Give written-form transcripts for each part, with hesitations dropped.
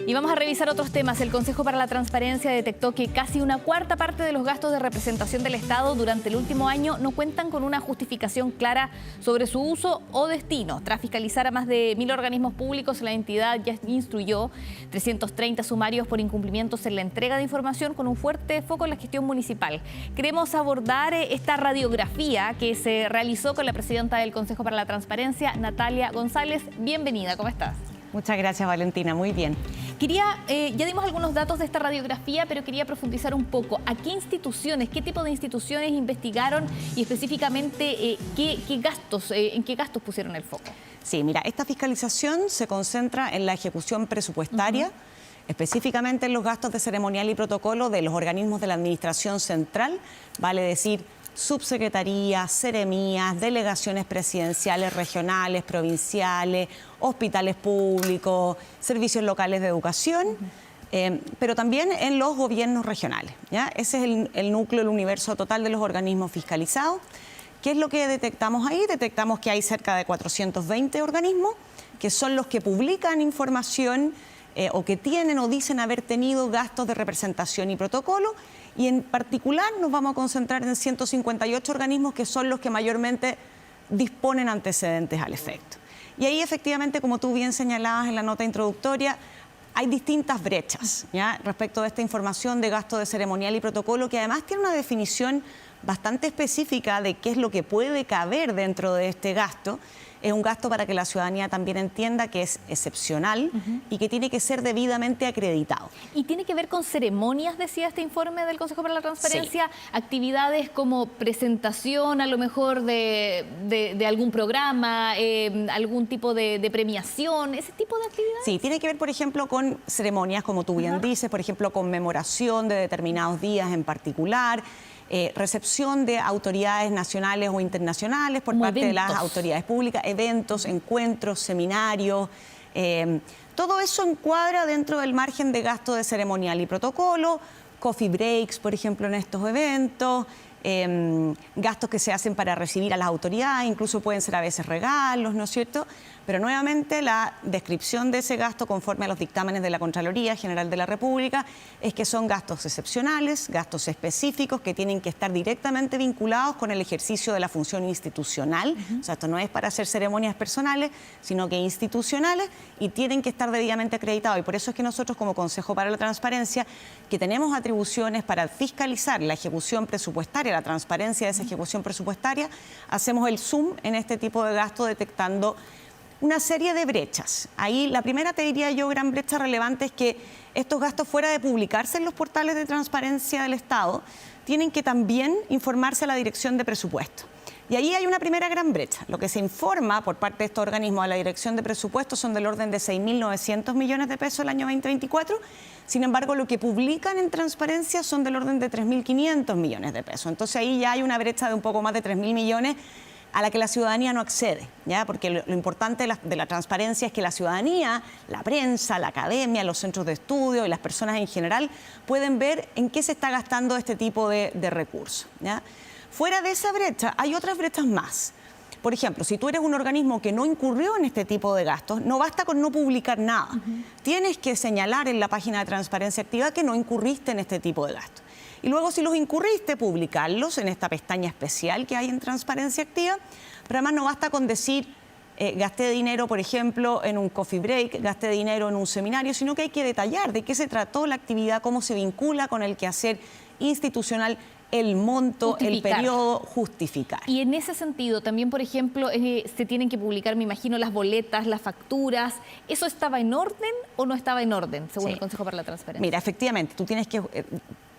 Y vamos a revisar otros temas. El Consejo para la Transparencia detectó que casi una cuarta parte de los gastos de representación del Estado durante el último año no cuentan con una justificación clara sobre su uso o destino. Tras fiscalizar a más de 1000 organismos públicos, la entidad ya instruyó 330 sumarios por incumplimientos en la entrega de información, con un fuerte foco en la gestión municipal. Queremos abordar esta radiografía que se realizó con la presidenta del Consejo para la Transparencia, Natalia González. Bienvenida, ¿cómo estás? Muchas gracias, Valentina. Muy bien. Ya dimos algunos datos de esta radiografía, pero quería profundizar un poco. ¿A qué instituciones, qué tipo de instituciones investigaron y específicamente en qué gastos pusieron el foco? Sí, mira, esta fiscalización se concentra en la ejecución presupuestaria, específicamente en los gastos de ceremonial y protocolo de los organismos de la administración central, vale decir, subsecretarías, seremías, delegaciones presidenciales, regionales, provinciales, hospitales públicos, servicios locales de educación, pero también en los gobiernos regionales, ¿ya? Ese es el núcleo, el universo total de los organismos fiscalizados. ¿Qué es lo que detectamos ahí? Detectamos que hay cerca de 420 organismos que son los que publican información o que tienen o dicen haber tenido gastos de representación y protocolo, y en particular nos vamos a concentrar en 158 organismos que son los que mayormente disponen antecedentes al efecto. Y ahí efectivamente, como tú bien señalabas en la nota introductoria, hay distintas brechas, ¿ya?, respecto de esta información de gasto de ceremonial y protocolo, que además tiene una definición bastante específica de qué es lo que puede caber dentro de este gasto. Es un gasto para que la ciudadanía también entienda que es excepcional y que tiene que ser debidamente acreditado. ¿Y tiene que ver con ceremonias, decía este informe del Consejo para la Transparencia? Sí. Actividades como presentación a lo mejor de algún programa, algún tipo de premiación, ese tipo de actividades. Sí, tiene que ver, por ejemplo, con ceremonias, como tú bien dices, por ejemplo, conmemoración de determinados días en particular, recepción de autoridades nacionales o internacionales por parte de las autoridades públicas, eventos, encuentros, seminarios. Todo eso encuadra dentro del margen de gasto de ceremonial y protocolo, coffee breaks, por ejemplo, en estos eventos, gastos que se hacen para recibir a las autoridades, incluso pueden ser a veces regalos, ¿no es cierto? Pero nuevamente la descripción de ese gasto, conforme a los dictámenes de la Contraloría General de la República, es que son gastos excepcionales, gastos específicos que tienen que estar directamente vinculados con el ejercicio de la función institucional. O sea, esto no es para hacer ceremonias personales, sino que institucionales, y tienen que estar debidamente acreditados. Y por eso es que nosotros, como Consejo para la Transparencia, que tenemos atribuciones para fiscalizar la ejecución presupuestaria, la transparencia de esa ejecución presupuestaria, hacemos el zoom en este tipo de gasto, detectando una serie de brechas. Ahí la primera, te diría yo, gran brecha relevante es que estos gastos, fuera de publicarse en los portales de transparencia del Estado, tienen que también informarse a la Dirección de Presupuesto. Y ahí hay una primera gran brecha. Lo que se informa por parte de estos organismos a la Dirección de Presupuesto son del orden de 6.900 millones de pesos el año 2024. Sin embargo, lo que publican en transparencia son del orden de 3.500 millones de pesos. Entonces ahí ya hay una brecha de un poco más de 3.000 millones a la que la ciudadanía no accede, ¿ya? Porque lo importante de la transparencia es que la ciudadanía, la prensa, la academia, los centros de estudio y las personas en general pueden ver en qué se está gastando este tipo de recursos, ¿ya? Fuera de esa brecha, hay otras brechas más. Por ejemplo, si tú eres un organismo que no incurrió en este tipo de gastos, no basta con no publicar nada. Tienes que señalar en la página de Transparencia Activa que no incurriste en este tipo de gastos. Y luego, si los incurriste, publicarlos en esta pestaña especial que hay en Transparencia Activa. Pero además no basta con decir, gasté dinero, por ejemplo, en un coffee break, gasté dinero en un seminario, sino que hay que detallar de qué se trató la actividad, cómo se vincula con el quehacer institucional, el monto, el periodo, justificar. Y en ese sentido, también, por ejemplo, se tienen que publicar, me imagino, las boletas, las facturas. ¿Eso estaba en orden o no estaba en orden, según el Consejo para la Transparencia? Mira, efectivamente, tú tienes que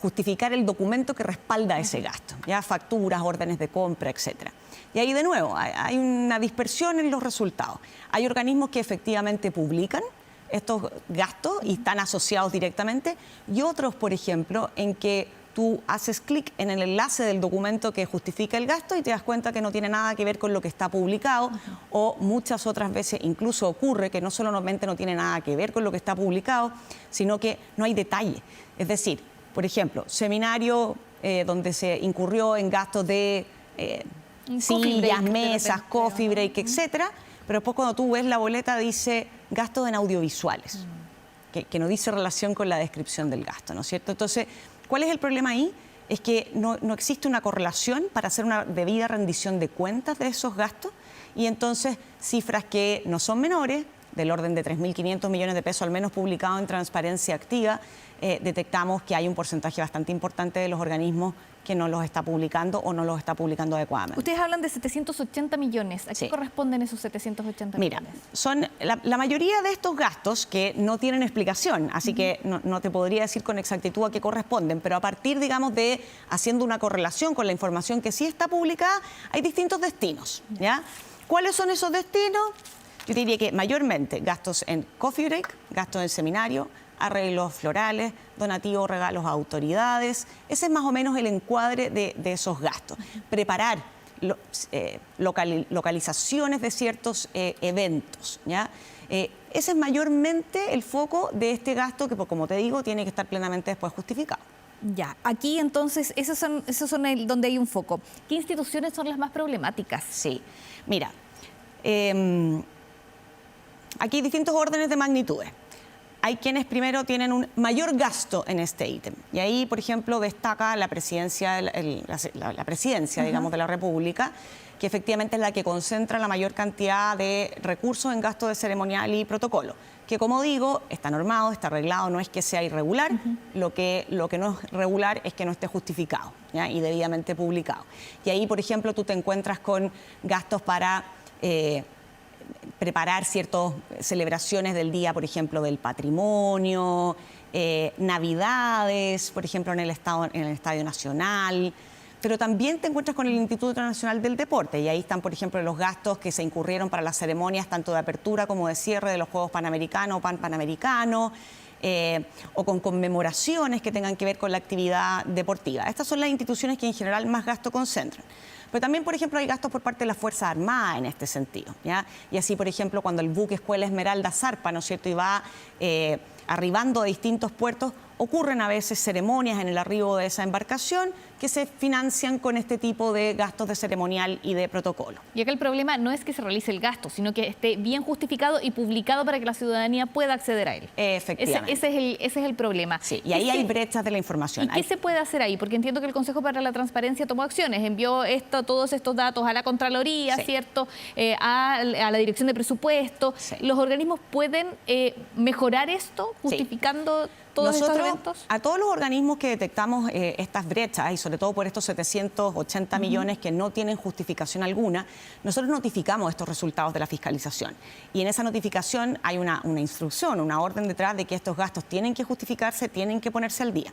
justificar el documento que respalda ese gasto, ya facturas, órdenes de compra, etcétera. Y ahí de nuevo hay una dispersión en los resultados. Hay organismos que efectivamente publican estos gastos y están asociados directamente, y otros, por ejemplo, en que tú haces clic en el enlace del documento que justifica el gasto y te das cuenta que no tiene nada que ver con lo que está publicado, o muchas otras veces incluso ocurre que no solamente no tiene nada que ver con lo que está publicado, sino que no hay detalle. Es decir, por ejemplo, seminario donde se incurrió en gastos de sillas, mesas, coffee break, etcétera, pero después cuando tú ves la boleta dice gastos en audiovisuales. que no dice relación con la descripción del gasto, ¿no es cierto? Entonces, ¿cuál es el problema ahí? Es que no existe una correlación para hacer una debida rendición de cuentas de esos gastos y entonces cifras que no son menores, del orden de 3.500 millones de pesos al menos publicado en Transparencia Activa, detectamos que hay un porcentaje bastante importante de los organismos que no los está publicando o no los está publicando adecuadamente. Ustedes hablan de 780 millones. ¿A qué corresponden esos 780 millones? Mira, son la mayoría de estos gastos que no tienen explicación, así que no te podría decir con exactitud a qué corresponden, pero a partir, digamos, de haciendo una correlación con la información que sí está publicada, hay distintos destinos, ¿ya? ¿Cuáles son esos destinos? Yo diría que mayormente gastos en coffee break, gastos en seminario, arreglos florales, donativos, regalos a autoridades. Ese es más o menos el encuadre de esos gastos. Preparar localizaciones de ciertos eventos, ¿ya? Ese es mayormente el foco de este gasto que, como te digo, tiene que estar plenamente después justificado. Ya, aquí entonces, esos son donde hay un foco. ¿Qué instituciones son las más problemáticas? Sí, mira, aquí hay distintos órdenes de magnitudes. Hay quienes primero tienen un mayor gasto en este ítem. Y ahí, por ejemplo, destaca la presidencia, la presidencia, digamos, de la República, que efectivamente es la que concentra la mayor cantidad de recursos en gasto de ceremonial y protocolo. Que, como digo, está normado, está arreglado, no es que sea irregular. Lo que no es regular es que no esté justificado, ¿ya? Y debidamente publicado. Y ahí, por ejemplo, tú te encuentras con gastos para preparar ciertas celebraciones del Día, por ejemplo, del Patrimonio, Navidades, por ejemplo, en el Estadio Nacional, pero también te encuentras con el Instituto Nacional del Deporte y ahí están, por ejemplo, los gastos que se incurrieron para las ceremonias tanto de apertura como de cierre de los Juegos Panamericanos o Panamericanos, o con conmemoraciones que tengan que ver con la actividad deportiva. Estas son las instituciones que en general más gasto concentran. Pero también, por ejemplo, hay gastos por parte de las Fuerzas Armadas en este sentido, ¿ya? Y así, por ejemplo, cuando el buque Escuela Esmeralda zarpa, ¿no es cierto?, y va arribando a distintos puertos, ocurren a veces ceremonias en el arribo de esa embarcación que se financian con este tipo de gastos de ceremonial y de protocolo. Y acá el problema no es que se realice el gasto, sino que esté bien justificado y publicado para que la ciudadanía pueda acceder a él. Efectivamente. Ese es el problema. Sí, y ahí hay brechas de la información. ¿Y qué se puede hacer ahí? Porque entiendo que el Consejo para la Transparencia tomó acciones, envió todos estos datos a la Contraloría, ¿cierto?, a la Dirección de Presupuesto. Sí. ¿Los organismos pueden mejorar esto, justificando todos estos eventos? A todos los organismos que detectamos estas brechas, y sobre todo por estos 780 millones que no tienen justificación alguna, nosotros notificamos estos resultados de la fiscalización. Y en esa notificación hay una instrucción, una orden detrás de que estos gastos tienen que justificarse, tienen que ponerse al día.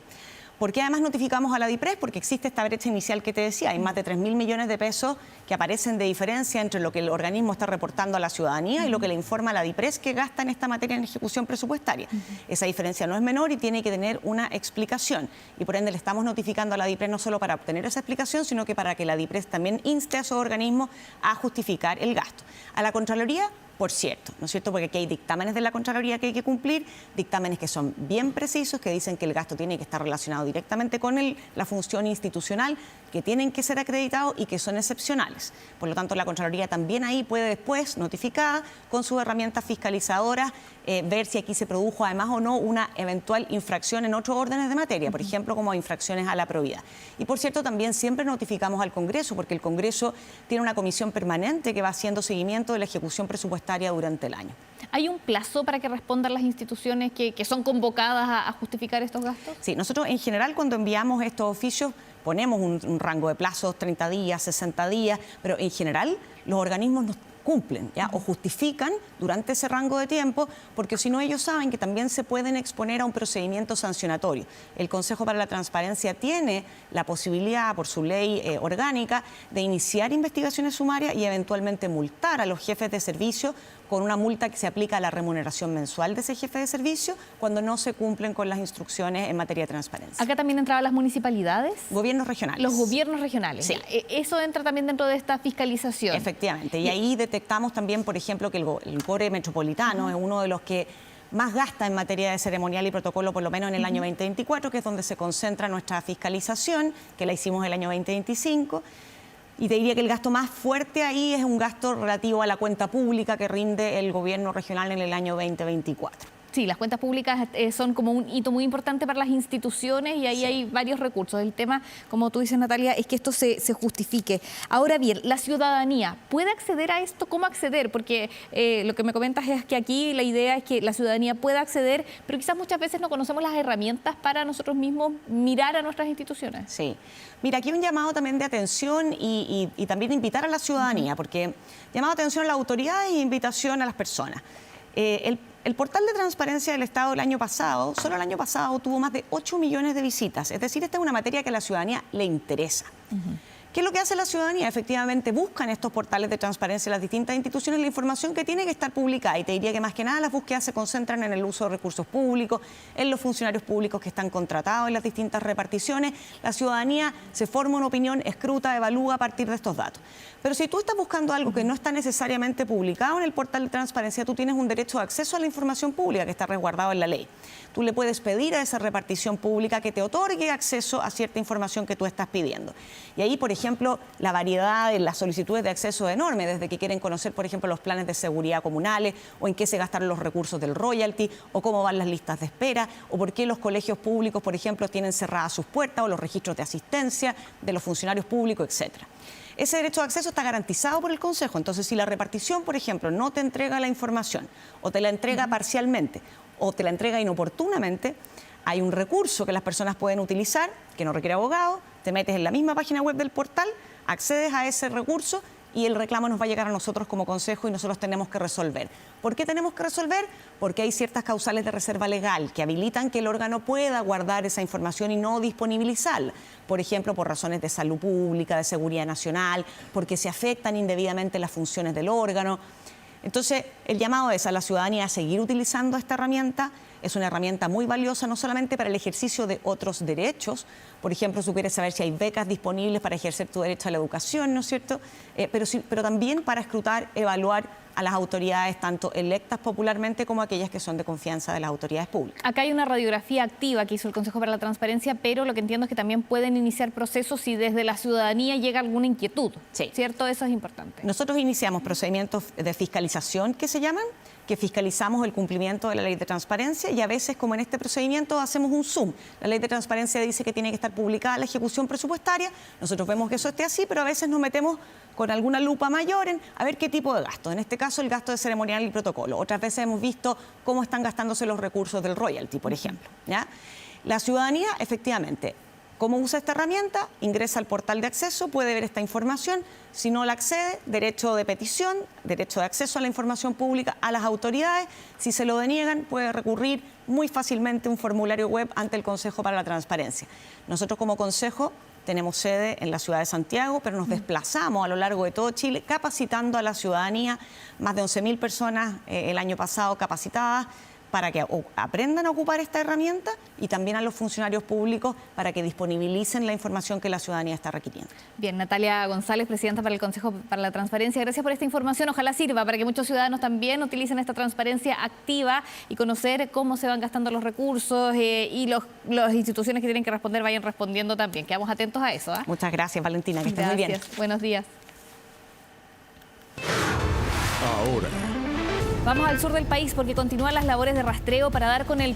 ¿Por qué además notificamos a la DIPRES? Porque existe esta brecha inicial que te decía, hay más de 3.000 millones de pesos que aparecen de diferencia entre lo que el organismo está reportando a la ciudadanía y lo que le informa a la DIPRES que gasta en esta materia en ejecución presupuestaria. Esa diferencia no es menor y tiene que tener una explicación. Y por ende le estamos notificando a la DIPRES no solo para obtener esa explicación, sino que para que la DIPRES también inste a esos organismos a justificar el gasto. A la Contraloría, por cierto, ¿no es cierto? Porque aquí hay dictámenes de la Contraloría que hay que cumplir, dictámenes que son bien precisos, que dicen que el gasto tiene que estar relacionado directamente con la función institucional, que tienen que ser acreditados y que son excepcionales. Por lo tanto, la Contraloría también ahí puede después, notificada, con sus herramientas fiscalizadoras, ver si aquí se produjo además o no una eventual infracción en otros órdenes de materia, por ejemplo, como infracciones a la probidad. Y por cierto, también siempre notificamos al Congreso, porque el Congreso tiene una comisión permanente que va haciendo seguimiento de la ejecución presupuestaria durante el año. ¿Hay un plazo para que respondan las instituciones que son convocadas a justificar estos gastos? Sí, nosotros en general cuando enviamos estos oficios ponemos un rango de plazos, 30 días, 60 días, pero en general los organismos nos cumplen, ¿ya? O justifican durante ese rango de tiempo, porque si no ellos saben que también se pueden exponer a un procedimiento sancionatorio. El Consejo para la Transparencia tiene la posibilidad, por su ley orgánica, de iniciar investigaciones sumarias y eventualmente multar a los jefes de servicio con una multa que se aplica a la remuneración mensual de ese jefe de servicio cuando no se cumplen con las instrucciones en materia de transparencia. ¿Acá también entraban las municipalidades? Gobiernos regionales. Los gobiernos regionales. Sí. Eso entra también dentro de esta fiscalización. Efectivamente. Y ahí detectamos también, por ejemplo, que el core metropolitano es uno de los que más gasta en materia de ceremonial y protocolo, por lo menos en el año 2024, que es donde se concentra nuestra fiscalización, que la hicimos el año 2025. Y te diría que el gasto más fuerte ahí es un gasto relativo a la cuenta pública que rinde el gobierno regional en el año 2024. Sí, las cuentas públicas son como un hito muy importante para las instituciones y ahí Sí. hay varios recursos. El tema, como tú dices, Natalia, es que esto se justifique. Ahora bien, ¿la ciudadanía puede acceder a esto? ¿Cómo acceder? Porque lo que me comentas es que aquí la idea es que la ciudadanía pueda acceder, pero quizás muchas veces no conocemos las herramientas para nosotros mismos mirar a nuestras instituciones. Sí. Mira, aquí un llamado también de atención y también invitar a la ciudadanía, porque llamado de atención a las autoridades e invitación a las personas. El portal de transparencia del Estado el año pasado, solo el año pasado, tuvo más de 8 millones de visitas. Es decir, esta es una materia que a la ciudadanía le interesa. ¿Qué es lo que hace la ciudadanía? Efectivamente, buscan estos portales de transparencia en las distintas instituciones la información que tiene que estar publicada. Y te diría que más que nada las búsquedas se concentran en el uso de recursos públicos, en los funcionarios públicos que están contratados en las distintas reparticiones. La ciudadanía se forma una opinión, escruta, evalúa a partir de estos datos. Pero si tú estás buscando algo que no está necesariamente publicado en el portal de transparencia, tú tienes un derecho de acceso a la información pública que está resguardado en la ley. Tú le puedes pedir a esa repartición pública que te otorgue acceso a cierta información que tú estás pidiendo. Y ahí, por ejemplo, la variedad de las solicitudes de acceso es enorme, desde que quieren conocer, por ejemplo, los planes de seguridad comunales, o en qué se gastaron los recursos del royalty, o cómo van las listas de espera, o por qué los colegios públicos, por ejemplo, tienen cerradas sus puertas, o los registros de asistencia de los funcionarios públicos, etcétera. Ese derecho de acceso está garantizado por el Consejo. Entonces, si la repartición, por ejemplo, no te entrega la información, o te la entrega parcialmente, o te la entrega inoportunamente, hay un recurso que las personas pueden utilizar, que no requiere abogado, te metes en la misma página web del portal, accedes a ese recurso y el reclamo nos va a llegar a nosotros como Consejo y nosotros tenemos que resolver. ¿Por qué tenemos que resolver? Porque hay ciertas causales de reserva legal que habilitan que el órgano pueda guardar esa información y no disponibilizarla. Por ejemplo, por razones de salud pública, de seguridad nacional, porque se afectan indebidamente las funciones del órgano. Entonces, el llamado es a la ciudadanía a seguir utilizando esta herramienta. Es una herramienta muy valiosa, no solamente para el ejercicio de otros derechos. Por ejemplo, si tú quieres saber si hay becas disponibles para ejercer tu derecho a la educación, ¿no es cierto? Pero también para escrutar, evaluar a las autoridades, tanto electas popularmente como aquellas que son de confianza de las autoridades públicas. Acá hay una radiografía activa que hizo el Consejo para la Transparencia, pero lo que entiendo es que también pueden iniciar procesos si desde la ciudadanía llega alguna inquietud. Sí. ¿Cierto? Eso es importante. Nosotros iniciamos procedimientos de fiscalización, que se llaman, que fiscalizamos el cumplimiento de la ley de transparencia y a veces, como en este procedimiento, hacemos un zoom. La ley de transparencia dice que tiene que estar publicada la ejecución presupuestaria, nosotros vemos que eso esté así, pero a veces nos metemos con alguna lupa mayor en a ver qué tipo de gasto. En este caso, el gasto de ceremonial y protocolo. Otras veces hemos visto cómo están gastándose los recursos del royalty, por ejemplo, ¿ya? La ciudadanía, efectivamente, ¿cómo usa esta herramienta? Ingresa al portal de acceso, puede ver esta información. Si no la accede, derecho de petición, derecho de acceso a la información pública a las autoridades. Si se lo deniegan, puede recurrir muy fácilmente un formulario web ante el Consejo para la Transparencia. Nosotros como Consejo tenemos sede en la ciudad de Santiago, pero nos desplazamos a lo largo de todo Chile capacitando a la ciudadanía, más de 11.000 personas el año pasado capacitadas, para que aprendan a ocupar esta herramienta y también a los funcionarios públicos para que disponibilicen la información que la ciudadanía está requiriendo. Bien, Natalia González, presidenta para el Consejo para la Transparencia, gracias por esta información. Ojalá sirva para que muchos ciudadanos también utilicen esta transparencia activa y conocer cómo se van gastando los recursos y las instituciones que tienen que responder vayan respondiendo también. Quedamos atentos a eso. Muchas gracias, Valentina, que estés muy bien. Gracias, buenos días. Ahora. Vamos al sur del país porque continúan las labores de rastreo para dar con el